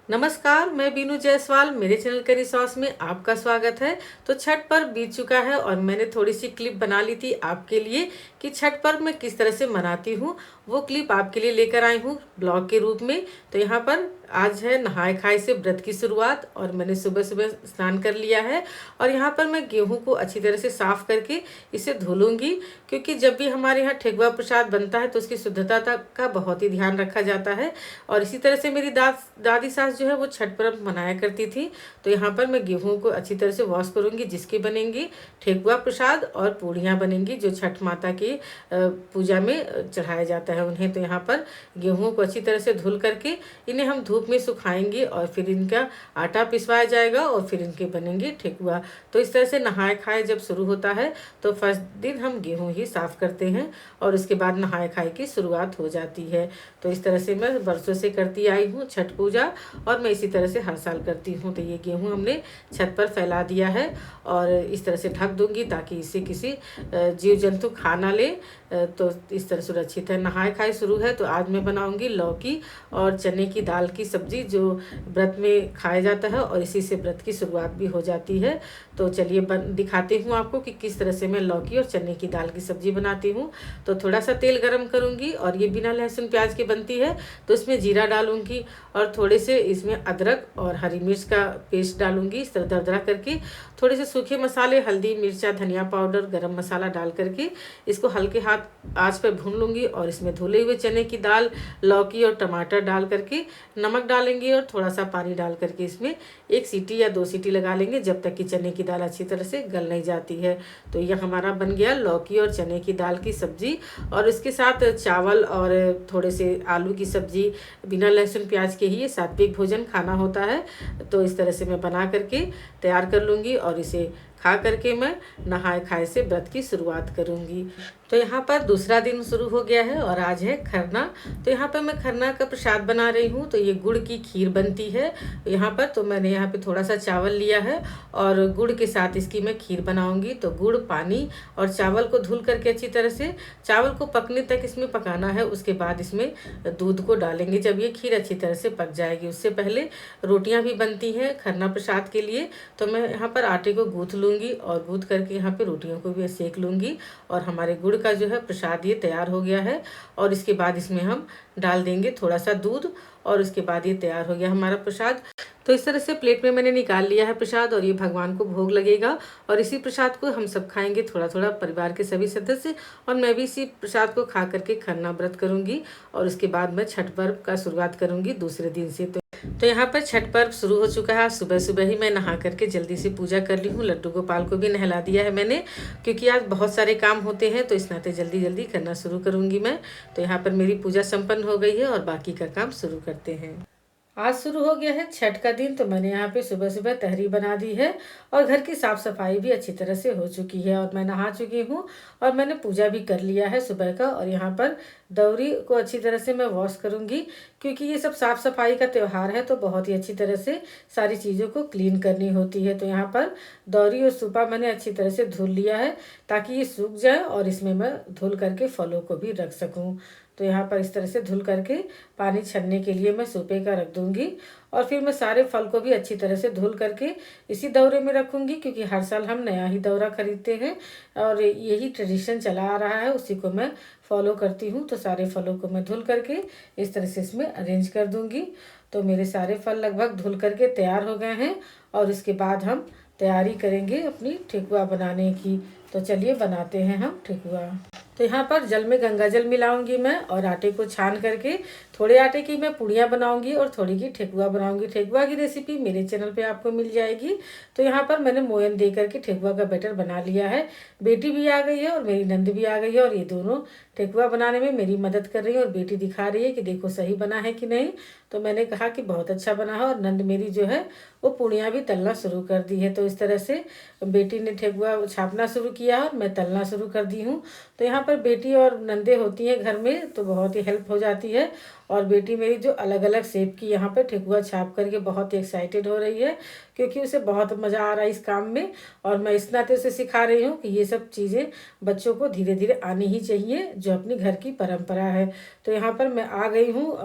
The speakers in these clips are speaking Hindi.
नमस्कार, मैं बीनू जायसवाल। मेरे चैनल करी सॉस में आपका स्वागत है। तो छठ पर्व बीत चुका है और मैंने थोड़ी सी क्लिप बना ली थी आपके लिए कि छठ पर्व मैं किस तरह से मनाती हूँ। वो क्लिप आपके लिए लेकर आई हूँ ब्लॉग के रूप में। तो यहाँ पर आज है नहाय खाए से व्रत की शुरुआत और मैंने सुबह सुबह स्नान कर लिया है। और यहाँ पर मैं गेहूँ को अच्छी तरह से साफ करके इसे धो लूँगी, क्योंकि जब भी हमारे यहाँ ठेकुआ प्रसाद बनता है तो उसकी शुद्धता का बहुत ही ध्यान रखा जाता है। और इसी तरह से मेरी दादी सास जो है वो छठ पर्व मनाया करती थी। तो यहाँ पर मैं गेहूं को अच्छी तरह से वॉश करूंगी, जिसकी बनेंगी ठेकुआ प्रसाद और पूड़ियाँ बनेंगी जो छठ माता की पूजा में चढ़ाया जाता है उन्हें। तो यहाँ पर गेहूं को अच्छी तरह से धुल करके इन्हें हम धूप में सुखाएंगे और फिर इनका आटा पिसवाया जाएगा और फिर इनके बनेंगे ठेकुआ। तो इस तरह से नहाए खाए जब शुरू होता है तो फर्स्ट दिन हम गेहूं ही साफ करते हैं और उसके बाद नहाए खाए की शुरुआत हो जाती है। तो इस तरह से मैं बरसों से करती आई हूँ छठ पूजा और मैं इसी तरह से हर साल करती हूँ। तो ये गेहूँ हमने छत पर फैला दिया है और इस तरह से ढक दूंगी ताकि इसे किसी जीव जंतु खा ना ले। तो इस तरह सुरक्षित है। नहाए खाए शुरू है तो आज मैं बनाऊंगी लौकी और चने की दाल की सब्जी जो व्रत में खाया जाता है और इसी से व्रत की शुरुआत भी हो जाती है। तो चलिए दिखाती हूँ आपको कि किस तरह से मैं लौकी और चने की दाल की सब्जी बनाती हूँ। तो थोड़ा सा तेल गरम करूँगी और ये बिना लहसुन प्याज की बनती है। तो इसमें जीरा डालूंगी और थोड़े से इसमें अदरक और हरी मिर्च का पेस्ट डालूंगी, इस तरह दरदरा करके। थोड़े से सूखे मसाले, हल्दी, मिर्चा, धनिया पाउडर, गरम मसाला डाल करके इसको हल्के हाथ आंच पर भून लूंगी और इसमें धुले हुए चने की दाल, लौकी और टमाटर डाल करके नमक डालेंगे और थोड़ा सा पानी डाल करके इसमें 1 सीटी या 2 सीटी लगा लेंगे जब तक कि चने की दाल अच्छी तरह से गल नहीं जाती है। तो यह हमारा बन गया लौकी और चने की दाल की सब्जी। और इसके साथ चावल और थोड़े से आलू की सब्जी, बिना लहसुन प्याज के ही ये सात्विक भोजन खाना होता है। तो इस तरह से मैं बना करके तैयार कर लूँगी और इसे खा करके मैं नहाए खाए से व्रत की शुरुआत करूँगी। तो यहाँ पर दूसरा दिन शुरू हो गया है और आज है खरना। तो यहाँ पर मैं खरना का प्रसाद बना रही हूँ। तो ये गुड़ की खीर बनती है यहाँ पर। तो मैंने यहाँ पे थोड़ा सा चावल लिया है और गुड़ के साथ इसकी मैं खीर बनाऊंगी। तो गुड़, पानी और चावल को धुल करके अच्छी तरह से चावल को पकने तक इसमें पकाना है। उसके बाद इसमें दूध को डालेंगे जब ये खीर अच्छी तरह से पक जाएगी। उससे पहले रोटियाँ भी बनती हैं खरना प्रसाद के लिए। तो मैं यहाँ पर आटे को गूँथ लूँगी और गूँथ करके यहाँ पे रोटियों को भी सेक लूँगी। और हमारे गुड़ का जो है प्रसाद ये तैयार हो गया है। और इसके बाद इसमें हम डाल देंगे थोड़ा सा दूध और उसके बाद ये तैयार हो गया हमारा प्रसाद। तो इस तरह से प्लेट में मैंने निकाल लिया है प्रसाद और ये भगवान को भोग लगेगा। और इसी प्रसाद को हम सब खाएंगे, थोड़ा थोड़ा परिवार के सभी सदस्य। और मैं भी इसी प्रसाद को खा करके खरना व्रत करूंगी और उसके बाद मैं छठ पर्व का शुरुआत करूंगी दूसरे दिन से। तो यहाँ पर छठ पर्व शुरू हो चुका है। सुबह सुबह ही मैं नहा करके जल्दी से पूजा कर ली हूँ। लड्डू गोपाल को भी नहला दिया है मैंने, क्योंकि आज बहुत सारे काम होते हैं तो इस नाते जल्दी जल्दी करना शुरू करूँगी मैं। तो यहाँ पर मेरी पूजा संपन्न हो गई है और बाकी का काम शुरू करते हैं। आज शुरू हो गया है छठ का दिन। तो मैंने यहाँ पे सुबह सुबह तहरी बना दी है और घर की साफ सफाई भी अच्छी तरह से हो चुकी है और मैं नहा चुकी हूँ और मैंने पूजा भी कर लिया है सुबह का। और यहाँ पर दौरी को अच्छी तरह से मैं वॉश करूँगी, क्योंकि ये सब साफ सफाई का त्यौहार है तो बहुत ही अच्छी तरह से सारी चीज़ों को क्लीन करनी होती है। तो यहाँ पर दौरी और सूपा मैंने अच्छी तरह से धुल लिया है ताकि ये सूख जाए और इसमें मैं धुल करके फलों को भी रख सकूँ। तो यहाँ पर इस तरह से धुल करके पानी छन्ने के लिए मैं सूपे का रख दूंगी। और फिर मैं सारे फल को भी अच्छी तरह से धुल करके इसी दौरे में रखूंगी, क्योंकि हर साल हम नया ही दौरा खरीदते हैं और यही ट्रेडिशन चला आ रहा है, उसी को मैं फॉलो करती हूँ। तो सारे फलों को मैं धुल करके इस तरह से इसमें अरेंज कर दूंगी। तो मेरे सारे फल लगभग धुल करके तैयार हो गए हैं और इसके बाद हम तैयारी करेंगे अपनी ठेकुआ बनाने की। तो चलिए बनाते हैं हम ठेकुआ। तो यहाँ पर जल में गंगा जल मिलाऊंगी मैं और आटे को छान करके थोड़े आटे की मैं पूड़ियाँ बनाऊंगी और थोड़ी की ठेकुआ बनाऊंगी। ठेकुआ की रेसिपी मेरे चैनल पे आपको मिल जाएगी। तो यहाँ पर मैंने मोयन दे करके ठेकुआ का बैटर बना लिया है। बेटी भी आ गई है और मेरी नंद भी आ गई है और ये दोनों ठेकुआ बनाने में मेरी मदद कर रही है और बेटी दिखा रही है कि देखो सही बना है कि नहीं। तो मैंने कहा कि बहुत अच्छा बना है और नंद मेरी जो है वो पूड़ियाँ भी तलना शुरू कर दी है। तो इस तरह से बेटी ने ठेकुआ छापना शुरू किया और मैं तलना शुरू कर दी हूँ। तो यहाँ पर बेटी और नंदे होती हैं घर में तो बहुत ही हेल्प हो जाती है और बेटी मेरी जो अलग अलग शेप की यहाँ पर ठेकुआ छाप करके बहुत ही एक्साइटेड हो रही है, क्योंकि उसे बहुत मज़ा आ रहा है इस काम में। और मैं इस नाते उसे सिखा रही हूँ कि ये सब चीज़ें बच्चों को धीरे धीरे आनी ही चाहिए, जो अपनी घर की परंपरा है। तो यहाँ पर मैं आ गई हूँ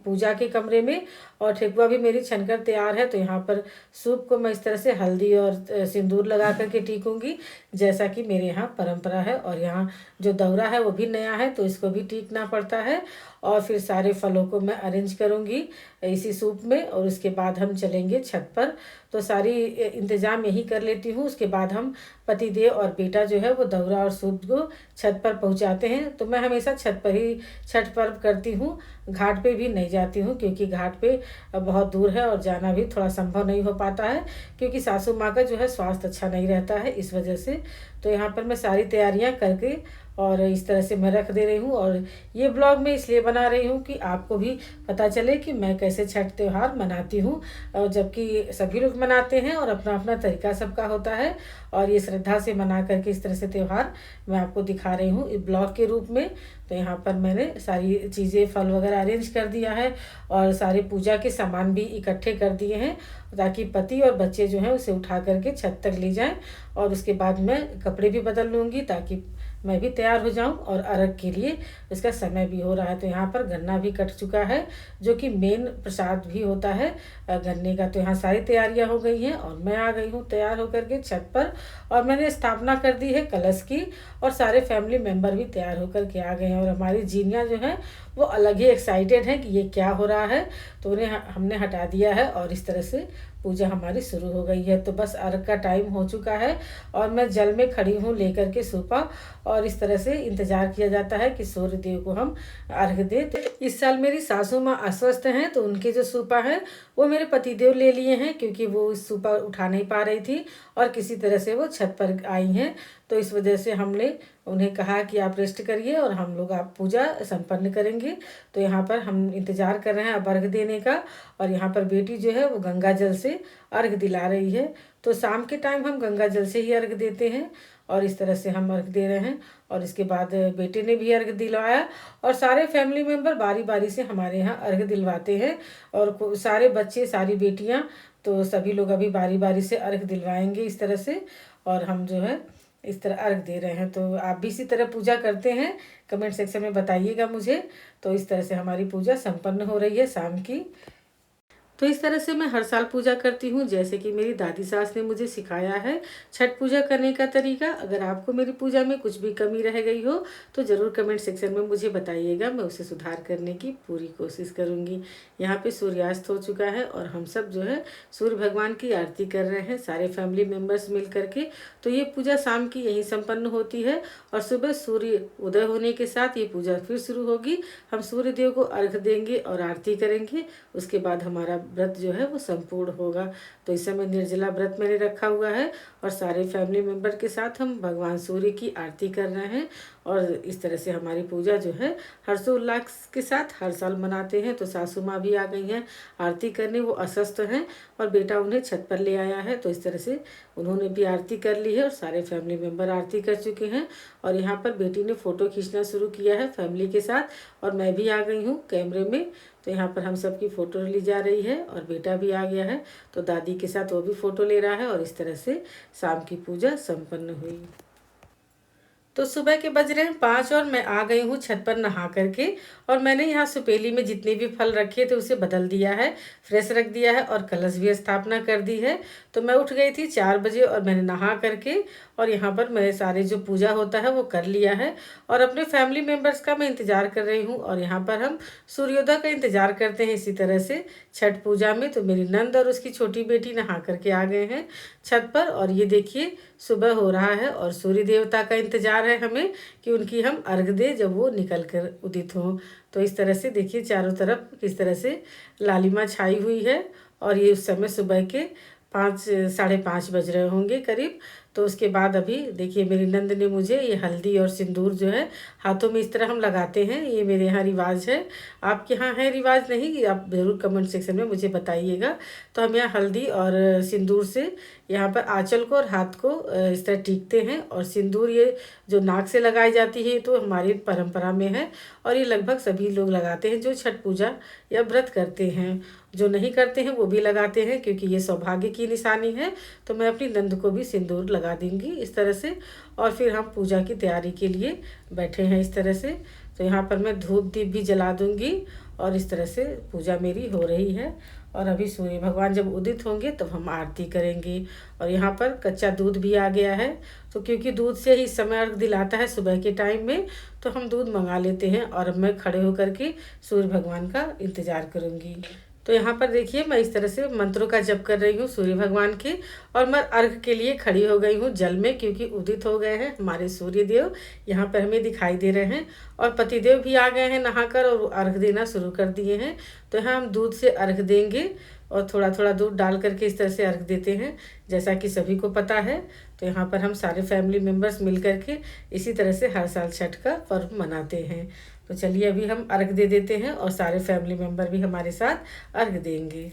पूजा के कमरे में, और ठेकुआ भी मेरी छनकर तैयार है। तो यहाँ पर सूप को मैं इस तरह से हल्दी और सिंदूर लगा करके टीकूंगी, जैसा कि मेरे यहाँ परंपरा है। और यहाँ जो दौरा है वो भी नया है, तो इसको भी टीकना पड़ता है। और फिर सारे फलों को मैं अरेंज करूँगी इसी सूप में, और उसके बाद हम चलेंगे छत पर। तो सारी इंतज़ाम यही कर लेती हूँ। उसके बाद हम पतिदेव और बेटा जो है वो दौरा और सूप को छत पर पहुँचाते हैं। तो मैं हमेशा छत पर ही छठ पर्व करती हूँ, घाट पे भी नहीं जाती हूँ, क्योंकि घाट पे बहुत दूर है और जाना भी थोड़ा संभव नहीं हो पाता है, क्योंकि सासू माँ का जो है स्वास्थ्य अच्छा नहीं रहता है, इस वजह से। तो यहाँ पर मैं सारी तैयारियाँ करके और इस तरह से मैं रख दे रही हूँ। और ये ब्लॉग मैं इसलिए बना रही हूँ कि आपको भी पता चले कि मैं कैसे छठ त्यौहार मनाती हूँ, और जबकि सभी लोग मनाते हैं और अपना अपना तरीका सबका होता है। और ये श्रद्धा से मना करके इस तरह से त्यौहार मैं आपको दिखा रही हूँ इस ब्लॉग के रूप में। तो यहाँ पर मैंने सारी चीज़ें फल वगैरह अरेंज कर दिया है, और सारे पूजा के सामान भी इकट्ठे कर दिए हैं, ताकि पति और बच्चे जो हैं उसे उठा करके छत तक ले जाएं। और उसके बाद मैं कपड़े भी बदल लूँगी, ताकि मैं भी तैयार हो जाऊं। और अर्घ के लिए इसका समय भी हो रहा है। तो यहाँ पर गन्ना भी कट चुका है, जो कि मेन प्रसाद भी होता है गन्ने का। तो यहाँ सारी तैयारियां हो गई हैं, और मैं आ गई हूँ तैयार होकर के छत पर। और मैंने स्थापना कर दी है कलश की, और सारे फैमिली मेम्बर भी तैयार होकर के आ गए हैं। और हमारी जीनियाँ जो हैं वो अलग ही एक्साइटेड हैं कि ये क्या हो रहा है। तो उन्हें हमने हटा दिया है, और इस तरह से पूजा हमारी शुरू हो गई है। तो बस अर्घ का टाइम हो चुका है, और मैं जल में खड़ी हूँ लेकर के सूपा, और इस तरह से इंतजार किया जाता है कि सूर्य देव को हम अर्घ दें। तो इस साल मेरी सासू माँ अस्वस्थ हैं, तो उनके जो सूपा है वो मेरे पतिदेव ले लिए हैं, क्योंकि वो इस सूपा उठा नहीं पा रही थी और किसी तरह से वो छत पर आई हैं। तो इस वजह से हमने उन्हें कहा कि आप रेस्ट करिए और हम लोग आप पूजा संपन्न करेंगे। तो यहाँ पर हम इंतजार कर रहे हैं अब अर्घ देने का। और यहाँ पर बेटी जो है वो गंगा जल से अर्घ दिला रही है। तो शाम के टाइम हम गंगा जल से ही अर्घ देते हैं, और इस तरह से हम अर्घ दे रहे हैं। और इसके बाद बेटे ने भी अर्घ दिलवाया, और सारे फैमिली मेम्बर बारी बारी से हमारे यहाँ अर्घ दिलवाते हैं। और सारे बच्चे, सारी बेटियाँ, तो सभी लोग अभी बारी बारी से अर्घ दिलवाएंगे इस तरह से। और हम जो है इस तरह अर्घ दे रहे हैं। तो आप भी इसी तरह पूजा करते हैं, कमेंट सेक्शन में बताइएगा मुझे। तो इस तरह से हमारी पूजा संपन्न हो रही है शाम की। तो इस तरह से मैं हर साल पूजा करती हूँ, जैसे कि मेरी दादी सास ने मुझे सिखाया है छठ पूजा करने का तरीका। अगर आपको मेरी पूजा में कुछ भी कमी रह गई हो तो ज़रूर कमेंट सेक्शन में मुझे बताइएगा, मैं उसे सुधार करने की पूरी कोशिश करूँगी। यहाँ पे सूर्यास्त हो चुका है, और हम सब जो है सूर्य भगवान की आरती कर रहे हैं, सारे फैमिली मेम्बर्स मिल करके। तो ये पूजा शाम की यहीं संपन्न होती है, और सुबह सूर्य उदय होने के साथ ये पूजा फिर शुरू होगी। हम सूर्य देव को अर्घ देंगे और आरती करेंगे। उसके बाद हमारा व्रत जो है वो संपूर्ण होगा। तो इस समय निर्जला व्रत मैंने रखा हुआ है, और सारे फैमिली मेम्बर के साथ हम भगवान सूर्य की आरती कर रहे हैं। और इस तरह से हमारी पूजा जो है हर्षोल्लास के साथ हर साल मनाते हैं। तो सासू माँ भी आ गई हैं आरती करने, वो अस्वस्थ हैं, और बेटा उन्हें छत पर ले आया है। तो इस तरह से उन्होंने भी आरती कर ली है, और सारे फैमिली मेम्बर आरती कर चुके हैं। और यहाँ पर बेटी ने फ़ोटो खींचना शुरू किया है फैमिली के साथ, और मैं भी आ गई हूँ कैमरे में। तो यहाँ पर हम सब की फ़ोटो ली जा रही है, और बेटा भी आ गया है, तो दादी के साथ वो भी फ़ोटो ले रहा है। और इस तरह से शाम की पूजा संपन्न हुई। तो सुबह के बज रहे हैं 5, और मैं आ गई हूँ छत पर नहा करके। और मैंने यहाँ सुपेली में जितने भी फल रखे थे उसे बदल दिया है, फ्रेश रख दिया है, और कलश भी स्थापना कर दी है। तो मैं उठ गई थी 4 बजे, और मैंने नहा करके और यहाँ पर मैं सारे जो पूजा होता है वो कर लिया है, और अपने फैमिली मेम्बर्स का मैं इंतज़ार कर रही हूँ। और यहाँ पर हम सूर्योदय का इंतज़ार करते हैं इसी तरह से छठ पूजा में। तो मेरी नंद और उसकी छोटी बेटी नहा करके आ गए हैं छत पर, और ये देखिए सुबह हो रहा है, और सूर्य देवता का इंतज़ार है हमें कि उनकी हम अर्घ दें जब वो निकल कर उदित हों। तो इस तरह से देखिए चारों तरफ किस तरह से लालिमा छाई हुई है, और ये उस समय सुबह के 5 साढ़े 5 बज रहे होंगे करीब। तो उसके बाद अभी देखिए मेरी नंद ने मुझे ये हल्दी और सिंदूर जो है हाथों में इस तरह हम लगाते हैं, ये मेरे यहाँ रिवाज है। आपके यहाँ है रिवाज नहीं, आप ज़रूर कमेंट सेक्शन में मुझे बताइएगा। तो हम यहाँ हल्दी और सिंदूर से यहाँ पर आंचल को और हाथ को इस तरह टीकते हैं। और सिंदूर ये जो नाक से लगाई जाती है तो हमारी परंपरा में है, और ये लगभग सभी लोग लगाते हैं जो छठ पूजा या व्रत करते हैं। जो नहीं करते हैं वो भी लगाते हैं, क्योंकि ये सौभाग्य की निशानी है। तो मैं अपनी नंद को भी सिंदूर लगा दूंगी इस तरह से। और फिर हम पूजा की तैयारी के लिए बैठे हैं इस तरह से। तो यहाँ पर मैं धूप दीप भी जला दूंगी, और इस तरह से पूजा मेरी हो रही है। और अभी सूर्य भगवान जब उदित होंगे तब हम आरती करेंगे। और यहाँ पर कच्चा दूध भी आ गया है, तो क्योंकि दूध से ही समय अर्घ दिलाता है सुबह के टाइम में, तो हम दूध मंगा लेते हैं। और अब मैं खड़े होकर के सूर्य भगवान का इंतजार करूँगी। तो यहाँ पर देखिए मैं इस तरह से मंत्रों का जप कर रही हूँ सूर्य भगवान के। और मैं अर्घ के लिए खड़ी हो गई हूँ जल में, क्योंकि उदित हो गए हैं हमारे सूर्य देव, यहाँ पर हमें दिखाई दे रहे हैं। और पतिदेव भी आ गए हैं नहाकर और अर्घ देना शुरू कर दिए हैं। तो यहाँ हम दूध से अर्घ देंगे, और थोड़ा थोड़ा दूध डाल करके इस तरह से अर्घ देते हैं, जैसा कि सभी को पता है। तो यहाँ पर हम सारे फैमिली मेम्बर्स मिल करके इसी तरह से हर साल छठ का पर्व मनाते हैं। तो चलिए अभी हम अर्घ दे देते हैं, और सारे फैमिली मेम्बर भी हमारे साथ अर्घ देंगे।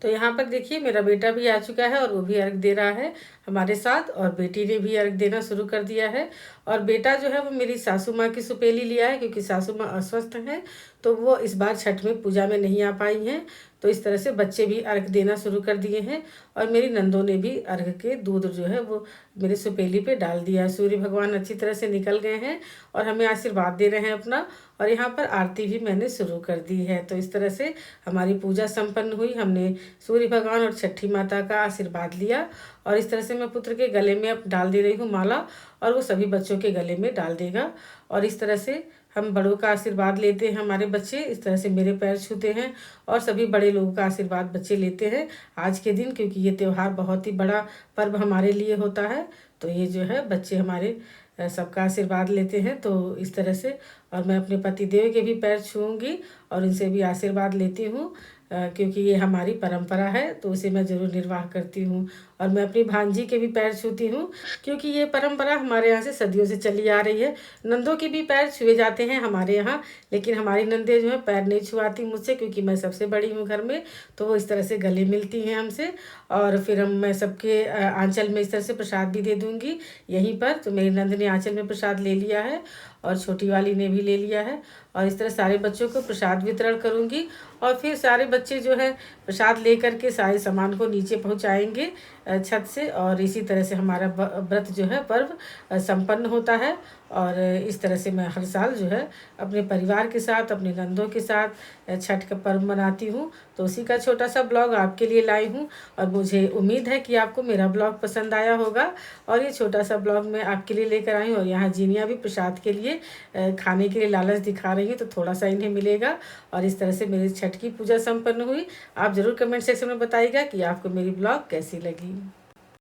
तो यहाँ पर देखिए मेरा बेटा भी आ चुका है, और वो भी अर्घ दे रहा है हमारे साथ। और बेटी ने भी अर्घ देना शुरू कर दिया है। और बेटा जो है वो मेरी सासू माँ की सुपेली लिया है, क्योंकि सासू माँ अस्वस्थ हैं, तो वो इस बार छठ में पूजा में नहीं आ पाई हैं। तो इस तरह से बच्चे भी अर्घ देना शुरू कर दिए हैं। और मेरी नंदों ने भी अर्घ के दूध जो है वो मेरी सुपेली पे डाल दिया है। सूर्य भगवान अच्छी तरह से निकल गए हैं और हमें आशीर्वाद दे रहे हैं अपना। और यहाँ पर आरती भी मैंने शुरू कर दी है। तो इस तरह से हमारी पूजा संपन्न हुई। हमने सूर्य भगवान और छठी माता का आशीर्वाद लिया। और इस तरह से मैं पुत्र के गले में अब डाल दे रही हूँ माला, और वो सभी बच्चों के गले में डाल देगा। और इस तरह से हम बड़ों का आशीर्वाद लेते हैं, हमारे बच्चे इस तरह से मेरे पैर छूते हैं, और सभी बड़े लोगों का आशीर्वाद बच्चे लेते हैं आज के दिन, क्योंकि ये त्यौहार बहुत ही बड़ा पर्व हमारे लिए होता है। तो ये जो है बच्चे हमारे सबका आशीर्वाद लेते हैं। तो इस तरह से, और मैं अपने पति देव के भी पैर छूऊंगी और इनसे भी आशीर्वाद लेती हूँ, क्योंकि ये हमारी परंपरा है, तो उसे मैं ज़रूर निर्वाह करती हूँ। और मैं अपनी भांजी के भी पैर छूती हूँ, क्योंकि ये परंपरा हमारे यहाँ से सदियों से चली आ रही है। नंदों के भी पैर छुए जाते हैं हमारे यहाँ, लेकिन हमारी नंदे जो है पैर नहीं छुआती मुझसे, क्योंकि मैं सबसे बड़ी हूँ घर में। तो वो इस तरह से गले मिलती हैं हमसे। और फिर मैं सबके आंचल में इस तरह से प्रसाद भी दे दूँगी यहीं पर। तो मेरी नंद ने आंचल में प्रसाद ले लिया है, और छोटी वाली ने भी ले लिया है। और इस तरह सारे बच्चों को प्रसाद वितरण करूँगी। और फिर सारे बच्चे जो है प्रसाद लेकर के सारे सामान को नीचे पहुँचाएंगे छत से। और इसी तरह से हमारा व्रत जो है पर्व संपन्न होता है। और इस तरह से मैं हर साल जो है अपने परिवार के साथ, अपने नंदों के साथ छठ का पर्व मनाती हूँ। तो उसी का छोटा सा ब्लॉग आपके लिए लाई हूँ, और मुझे उम्मीद है कि आपको मेरा ब्लॉग पसंद आया होगा। और ये छोटा सा ब्लॉग मैं आपके लिए लेकर आई हूँ। और यहाँ जीनिया भी प्रसाद के लिए खाने के लिए लालच दिखा रही हैं, तो थोड़ा सा इन्हें मिलेगा। और इस तरह से मेरी छठ की पूजा संपन्न हुई। आप ज़रूर कमेंट सेक्शन में बताइएगा कि आपको मेरी ब्लॉग कैसी लगी।